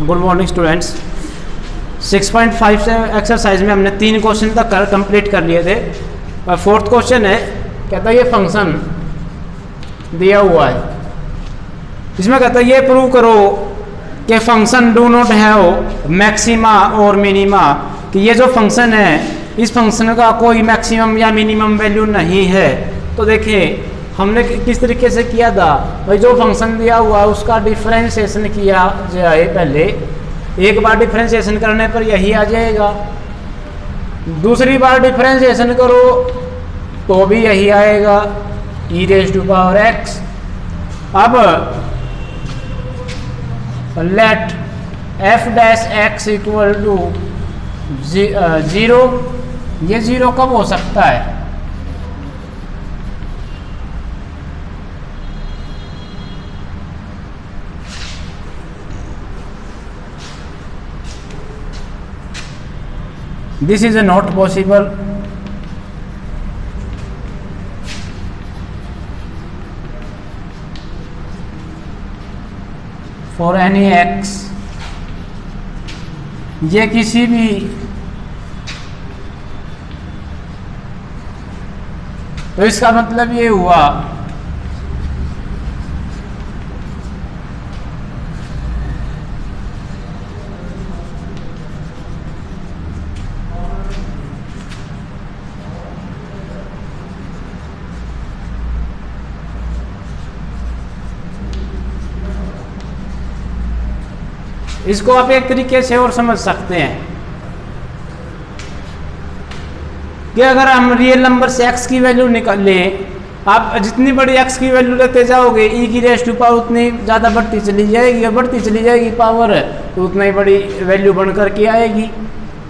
Good morning students. 6.5 से exercise में हमने 3 क्वेश्चन तक कंप्लीट कर लिए थे और 4th क्वेश्चन है, कहता है ये फंक्शन दिया हुआ है, इसमें कहता है ये प्रूव करो कि function do not have maxima और मिनिमा, कि ये जो फंक्शन है इस फंक्शन का कोई मैक्सिमम या मिनिमम वैल्यू नहीं है। तो देखिए हमने किस तरीके से किया था भाई, जो फंक्शन दिया हुआ है उसका डिफरेंशिएशन किया जाए पहले, एक बार डिफरेंशिएशन करने पर यही आ जाएगा, दूसरी बार डिफरेंशिएशन करो तो भी यही आएगा e raise to power x। अब let f dash x equal to 0, ये 0 कब हो सकता है? This is not possible. For any x, ये किसी भी तो इसका मतलब ये हुआ इसको आप एक तरीके से और समझ सकते हैं कि अगर हम रियल नंबर से x की वैल्यू निकाल लें, आप जितनी बड़ी x की वैल्यू लेते जाओगे e की रेज़ टू पावर उतनी ज़्यादा बढ़ती चली जाएगी, और बढ़ती चली जाएगी पावर तो उतना ही बड़ी वैल्यू बन कर के आएगी।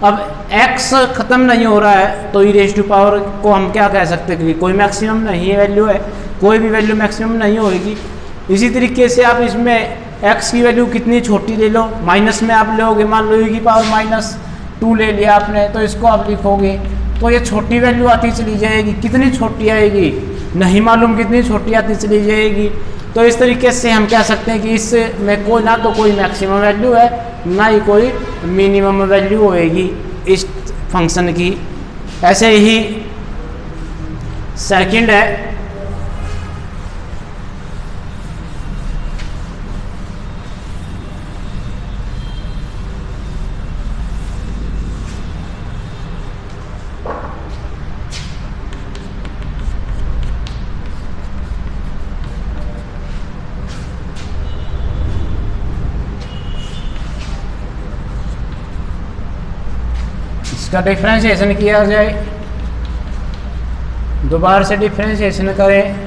अब x ख़त्म नहीं हो रहा है तो e रेज़ टू पावर को हम क्या कह सकते हैं कि कोई मैक्सिमम नहीं है, वैल्यू है, कोई भी वैल्यू मैक्सिमम नहीं होगी। इसी तरीके से आप इसमें x की वैल्यू कितनी छोटी ले लो, माइनस में आप लोगे, मान लो e की पावर -2 ले लिया आपने, तो इसको आप लिखोगे तो ये छोटी वैल्यू आती चली जाएगी। कितनी छोटी आएगी नहीं मालूम, कितनी छोटी आती चली जाएगी। तो इस तरीके से हम कह सकते हैं कि इसमें कोई ना तो कोई मैक्सिमम वैल्यू है, ना ही कोई मिनिमम वैल्यू होएगी इस फंक्शन की। ऐसे ही सेकंड है, इसका डिफरेंशिएशन किया जाए, दोबारा से डिफरेंशिएशन करें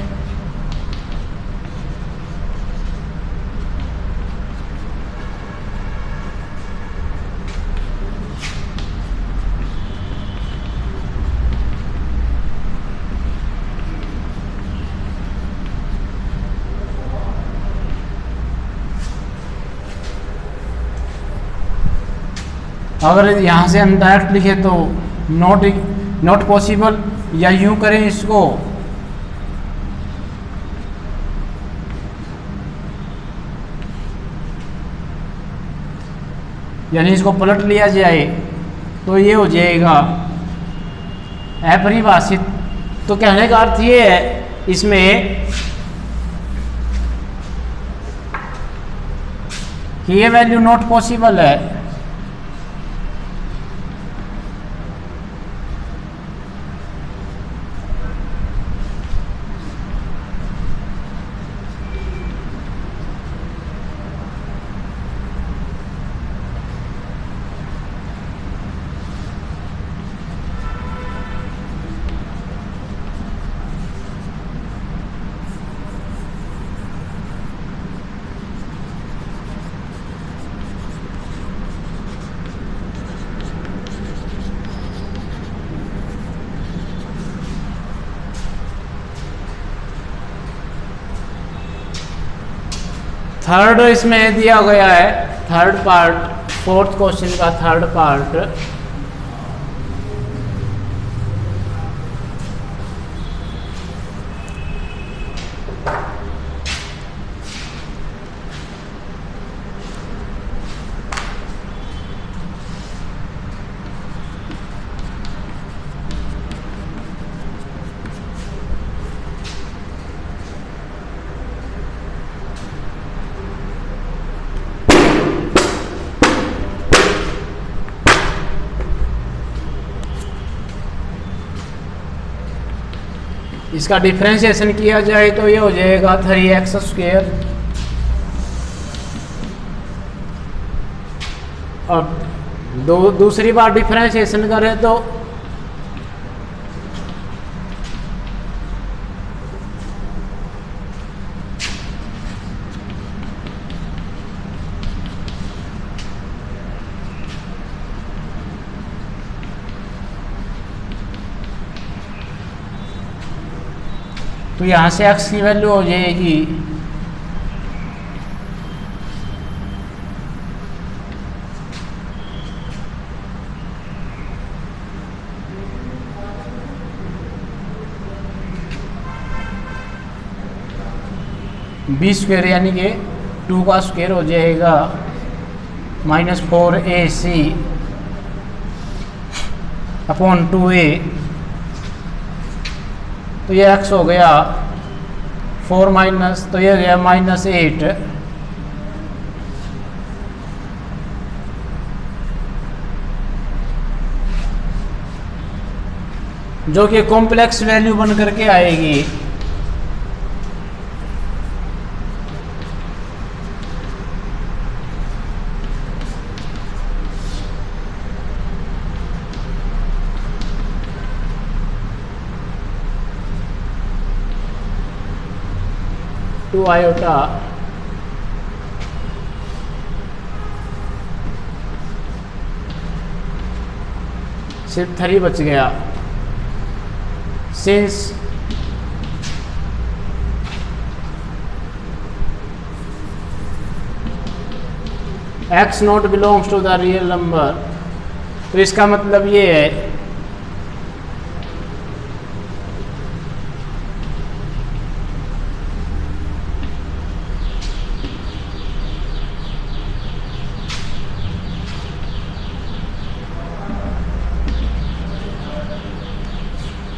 अगर यहाँ से हम डायरेक्ट लिखे तो नॉट पॉसिबल, या यूँ करें इसको यानी इसको पलट लिया जाए तो ये हो जाएगा अपरिभाषित। तो कहने का अर्थ ये है इसमें कि ये वैल्यू नॉट पॉसिबल है। थर्ड इसमें दिया गया है, थर्ड पार्ट, 4th क्वेश्चन का थर्ड पार्ट, इसका डिफ्रेंशिएशन किया जाए तो ये हो जाएगा 3x²। और दूसरी बार डिफ्रेंशिएशन करें तो यहाँ से x की वैल्यू हो जाएगी 20² यानी कि 2 का स्क्वायर हो जाएगा -4ac/2a। तो ये x हो गया 4 माइनस, तो ये गया -8, जो कि कॉम्प्लेक्स वैल्यू बन करके आएगी। टू आयोटा सिर्फ 3 बच गया। Since x not belongs to the real number, तो इसका मतलब ये है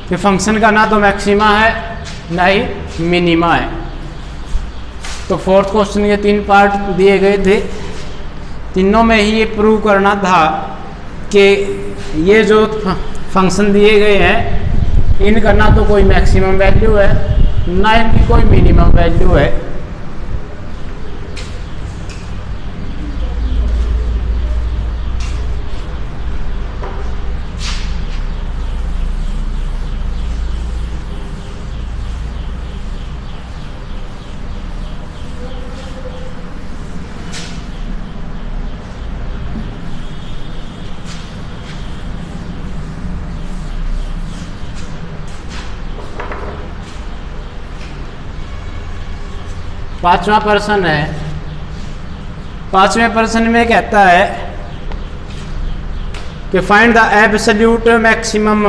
कि फंक्शन का ना तो मैक्सिमा है ना ही मिनिमा है। तो फोर्थ क्वेश्चन के 3 पार्ट दिए गए थे, तीनों में ही ये प्रूव करना था कि ये जो फंक्शन दिए गए हैं इनका ना तो कोई मैक्सिमम वैल्यू है ना इनकी कोई मिनिमम वैल्यू है। पांचवा प्रश्न है। पांचवें प्रश्न में कहता है कि find the absolute maximum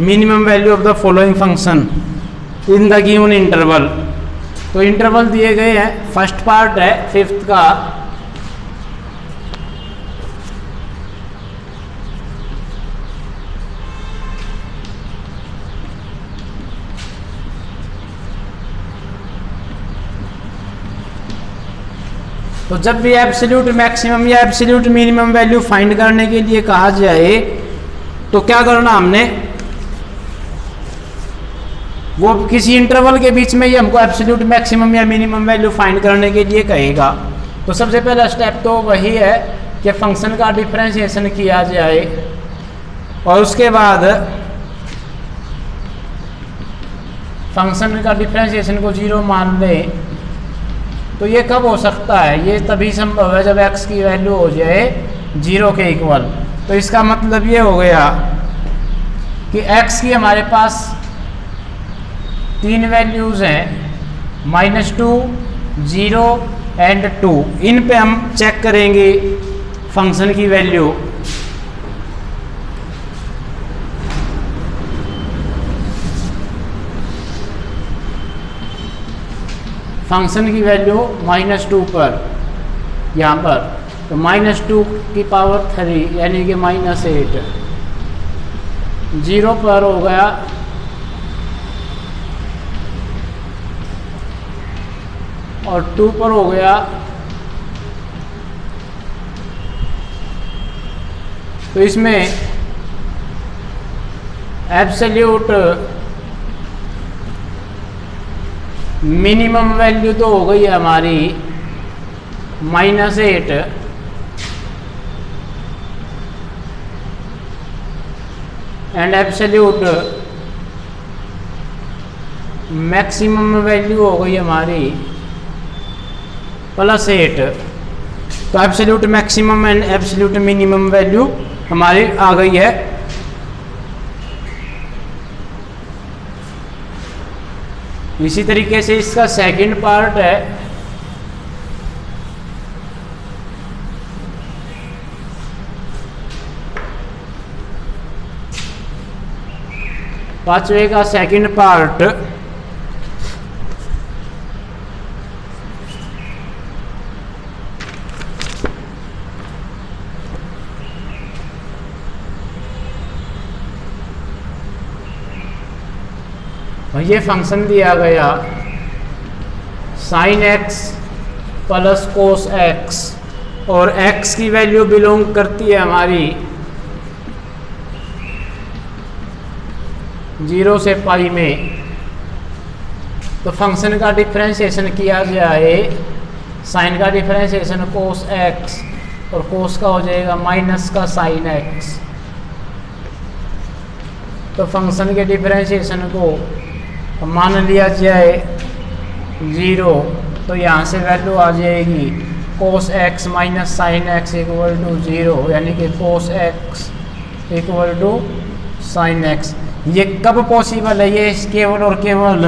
minimum value of the following function in the given interval. तो इंटरवल दिए गए हैं, फर्स्ट पार्ट है 5th का, तो जब भी एब्सोल्यूट मैक्सिमम या एब्सोल्यूट मिनिमम वैल्यू फाइंड करने के लिए कहा जाए तो क्या करना हमने, वो किसी इंटरवल के बीच में ही हमको एब्सोल्यूट मैक्सिमम या मिनिमम वैल्यू फाइंड करने के लिए कहेगा। तो सबसे पहला स्टेप तो वही है कि फंक्शन का डिफरेंशिएशन किया जाए और उसके बाद फंक्शन का डिफरेंशिएशन को 0 मान लें। तो ये कब हो सकता है, ये तभी संभव है जब x की वैल्यू हो जाए 0 के इक्वल। तो इसका मतलब ये हो गया कि x की हमारे पास 3 वैल्यूज़ हैं, -2, 0 एंड 2। इन पे हम चेक करेंगे फंक्शन की वैल्यू। फंक्शन की वैल्यू -2 पर यहाँ पर, तो -2 की पावर 3 यानी कि -8, 0 पर हो गया और 2 पर हो गया, तो इसमें एब्सोल्यूट मिनिमम वैल्यू तो हो गई है हमारी -8, एंड एब्सोल्यूट मैक्सिमम वैल्यू हो गई हमारी +8। तो absolute maximum and absolute minimum value हमारी आ गई है। इसी तरीके से इसका सेकंड पार्ट है, पांचवे का सेकंड पार्ट, ये फंक्शन दिया गया sin x + cos x, और x की वैल्यू बिलोंग करती है हमारी 0 से पाई में। तो फंक्शन का डिफरेंशिएशन किया गया है, साइन का डिफरेंशिएशन cos x और cos का हो जाएगा माइनस का sin x। तो फंक्शन के डिफरेंशिएशन को मान लिया जाए 0, तो यहाँ से वैल्यू आ जाएगी cos x - sin x = 0, यानी कि cos x = sin x। ये कब पॉसिबल है? ये केवल और केवल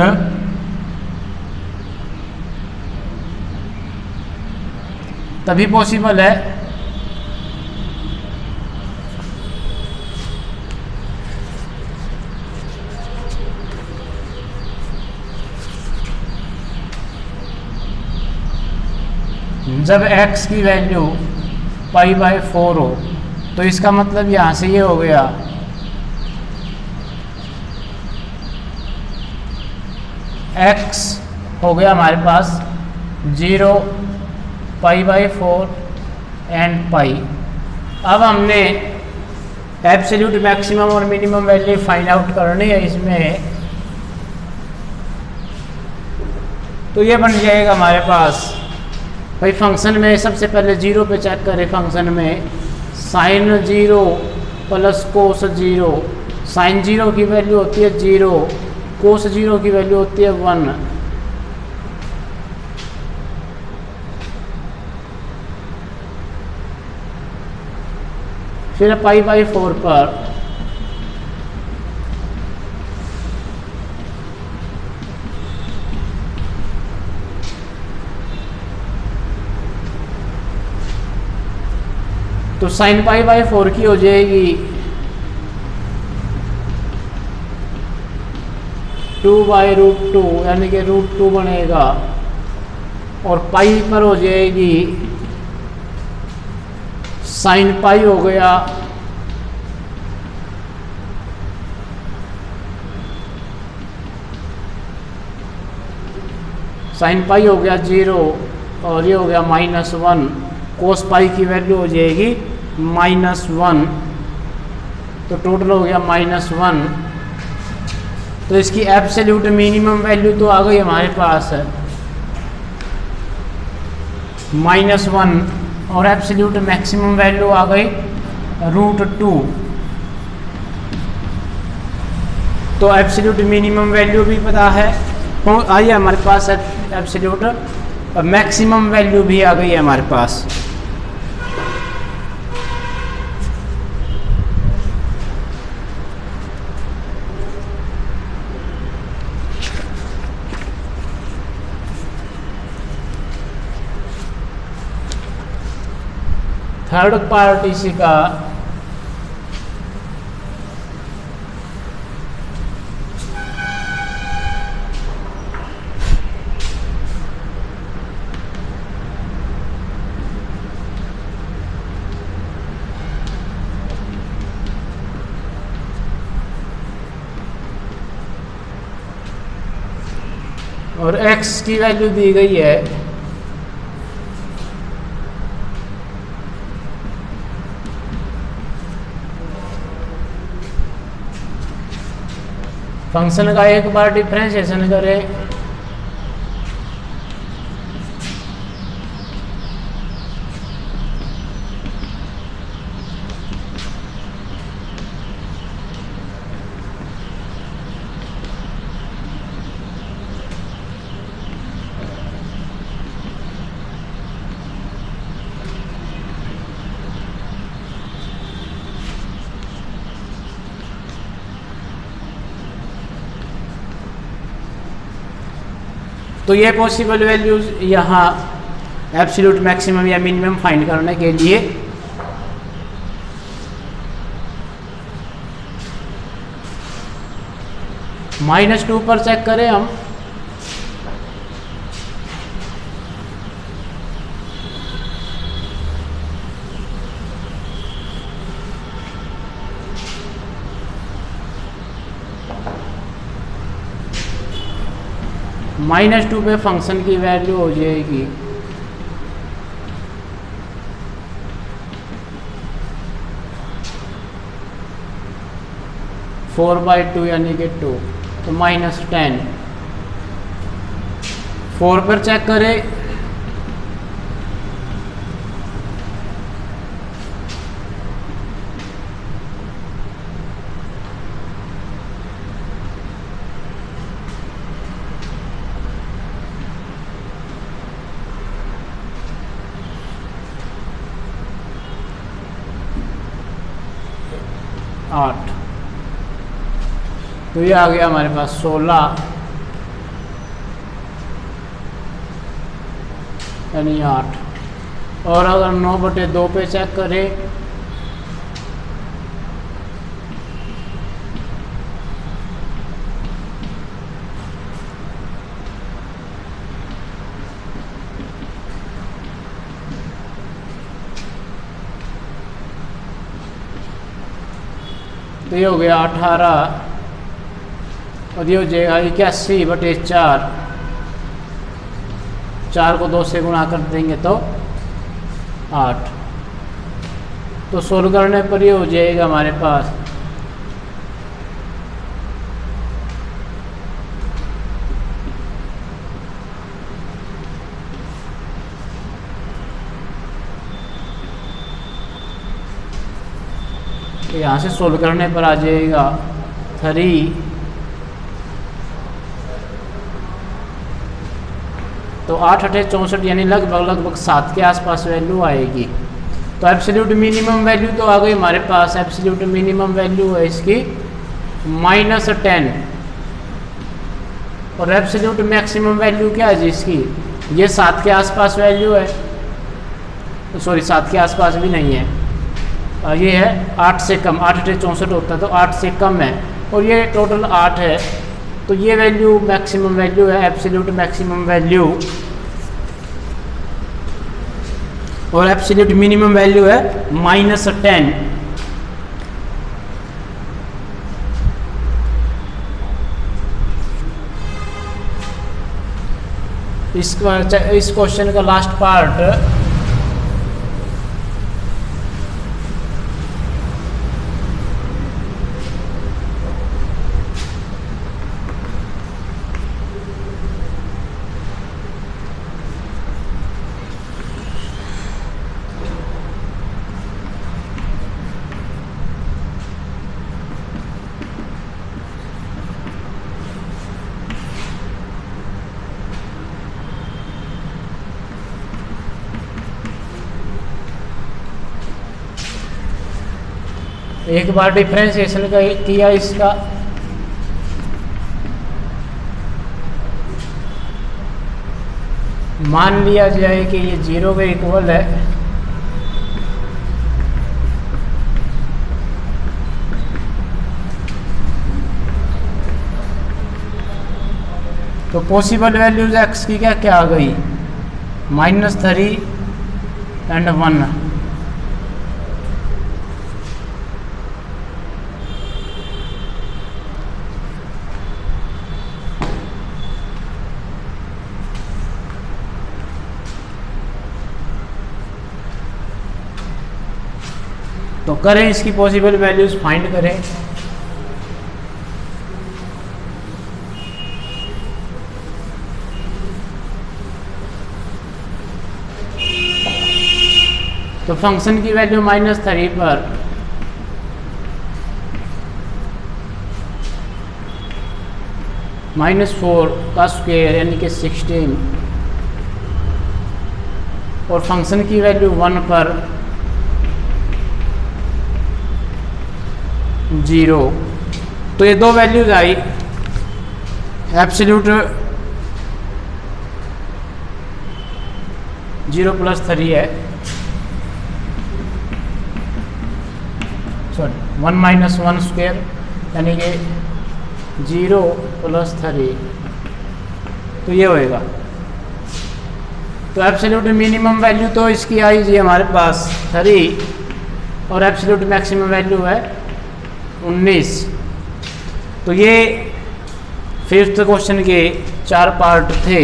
तभी पॉसिबल है जब x की वैल्यू π/4 हो। तो इसका मतलब यहाँ से ये हो गया x हो गया हमारे पास 0, π/4 एंड पाई। अब हमने एब्सोल्यूट मैक्सिमम और मिनिमम वैल्यू फाइंड आउट करनी है इसमें, तो ये बन जाएगा हमारे पास भाई फंक्शन में सबसे पहले 0 पे चेक करें। फंक्शन में sin 0 + cos 0, sin 0 की वैल्यू होती है 0, cos 0 की वैल्यू होती है 1। फिर π/4 पर तो sin π/4 की हो जाएगी 2/√2, यानी कि √2 बनेगा, और पाई पर हो जाएगी sin पाई हो गया sin पाई हो गया 0, और ये हो गया -1। cos पाई की वैल्यू हो जाएगी -1, तो टोटल हो गया -1। तो इसकी एब्सोल्यूट मिनिमम वैल्यू तो आ गई हमारे पास है -1, और एब्सोल्यूट मैक्सिमम वैल्यू आ गई √2। तो एब्सोल्यूट मिनिमम वैल्यू भी पता है, तो आई हमारे पास एब्सोल्यूट और मैक्सिमम वैल्यू भी आ गई है हमारे पास। थर्ड पार्ट इसी का और x की वैल्यू दी गई है फंक्शन का एक बार डिफरेंशिएशन करें तो ये पॉसिबल वैल्यूज यहाँ एब्सोल्यूट मैक्सिमम या मिनिमम फाइंड करने के लिए -2 पर चेक करें हम। -2 पे फंक्शन की वैल्यू हो जाएगी 4/2 यानी कि 2, तो -10। 4 पर चेक करें आठ, तो ये आ गया हमारे पास 16 यानी 8। और अगर 9/2 पे चेक करें तो ये हो गया 18 और ये हो जाएगा 81/4। 4 को 2 से गुणा कर देंगे तो 8। तो सोल्व करने पर ये हो जाएगा हमारे पास तो यहाँ से सोल्व करने पर आ जाएगा 3। तो 8 8 64 यानी लगभग 7 के आसपास वैल्यू आएगी। तो एब्सोल्यूट मिनिमम वैल्यू तो आ गई हमारे पास। एब्सोल्यूट मिनिमम वैल्यू है इसकी -10 और एब्सोल्यूट मैक्सिमम वैल्यू क्या है जी इसकी, ये 7 के आसपास वैल्यू है। तो सॉरी 7 के आसपास भी नहीं है, ये है 8 से कम। 8 8 64 होता है तो 8 से कम है और ये टोटल 8 है। तो ये वैल्यू मैक्सिमम वैल्यू है, एब्सोल्यूट मैक्सिमम वैल्यू। और एब्सोल्यूट मिनिमम वैल्यू है -10। इस क्वेश्चन का लास्ट पार्ट एक बार डिफरेंशिएशन किया इसका, मान लिया जाए कि ये 0 के इक्वल है, तो पॉसिबल वैल्यूज x की क्या क्या आ गई, -3 एंड 1। तो करें इसकी पॉसिबल वैल्यूज फाइंड करें। तो फंक्शन की वैल्यू -3 पर -4 का स्क्वायर यानी कि 16 और फंक्शन की वैल्यू 1 पर 0। तो ये दो वैल्यूज आई, एब्सोल्यूट 0 + 3 है, सॉरी 1 - 1 स्क्वायर यानी कि 0 + 3, तो ये होएगा। तो एब्सोल्यूट मिनिमम वैल्यू तो इसकी आई जी हमारे पास 3 और एब्सोल्यूट मैक्सिमम वैल्यू है 19। तो ये 5th क्वेश्चन के 4 पार्ट थे।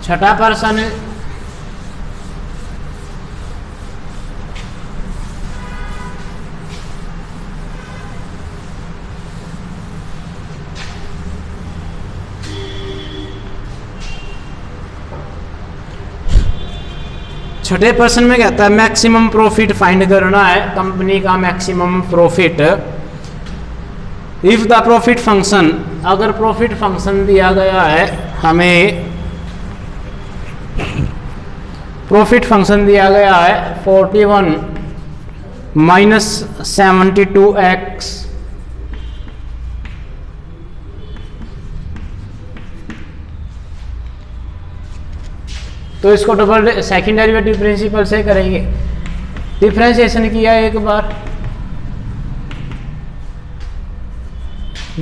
छठा पर्सन छठे पर्सन में कहता है मैक्सिमम प्रॉफिट फाइंड करना है, कंपनी का maximum profit. If the profit function, अगर प्रॉफिट फंक्शन दिया गया है हमें, प्रॉफिट फंक्शन दिया गया है 41 - 72x तो इसको डबल सेकंड डेरिवेटिव प्रिंसिपल से करेंगे। डिफरेंशिएशन किया एक बार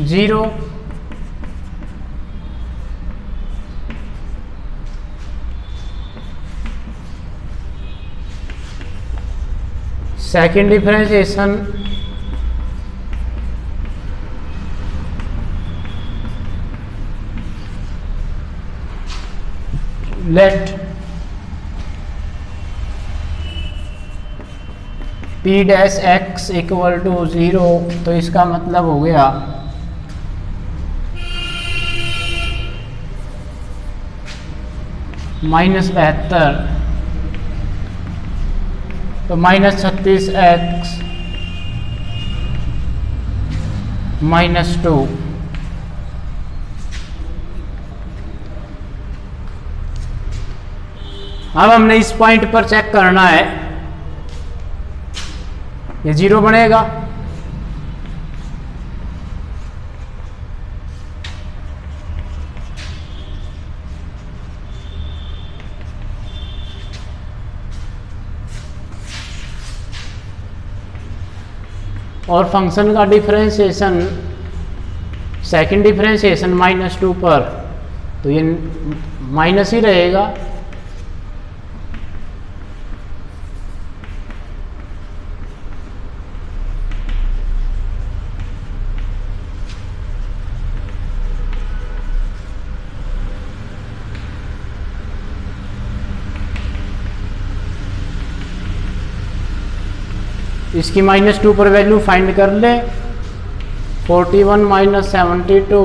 0 second differentiation let P' x = 0, तो इसका मतलब हो गया -72, तो -36x -2। अब हमने इस पॉइंट पर चेक करना है, ये 0 बनेगा, और फंक्शन का डिफरेंशिएशन सेकंड डिफरेंशिएशन -2 पर, तो ये माइनस ही रहेगा। इसकी -2 पर वैल्यू फाइंड कर ले, 41 - 72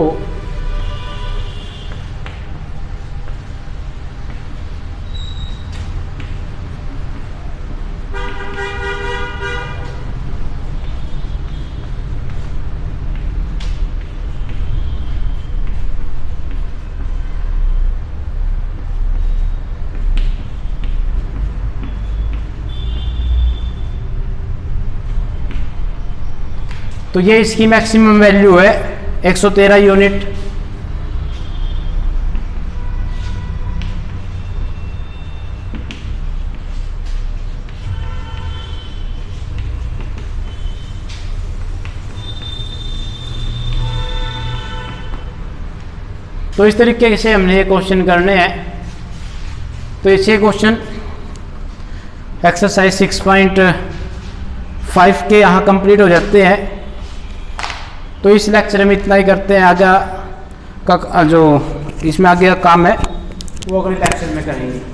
तो ये इसकी मैक्सिमम वैल्यू है 113 यूनिट। तो इस तरीके से हमने ये क्वेश्चन करने हैं। तो ये 6 क्वेश्चन एक्सरसाइज 6.5 के यहाँ कंप्लीट हो जाते हैं। तो इस लेक्चर में इतना ही करते हैं। आगे का जो इसमें आगे का काम है वो अगले लेक्चर में करेंगे।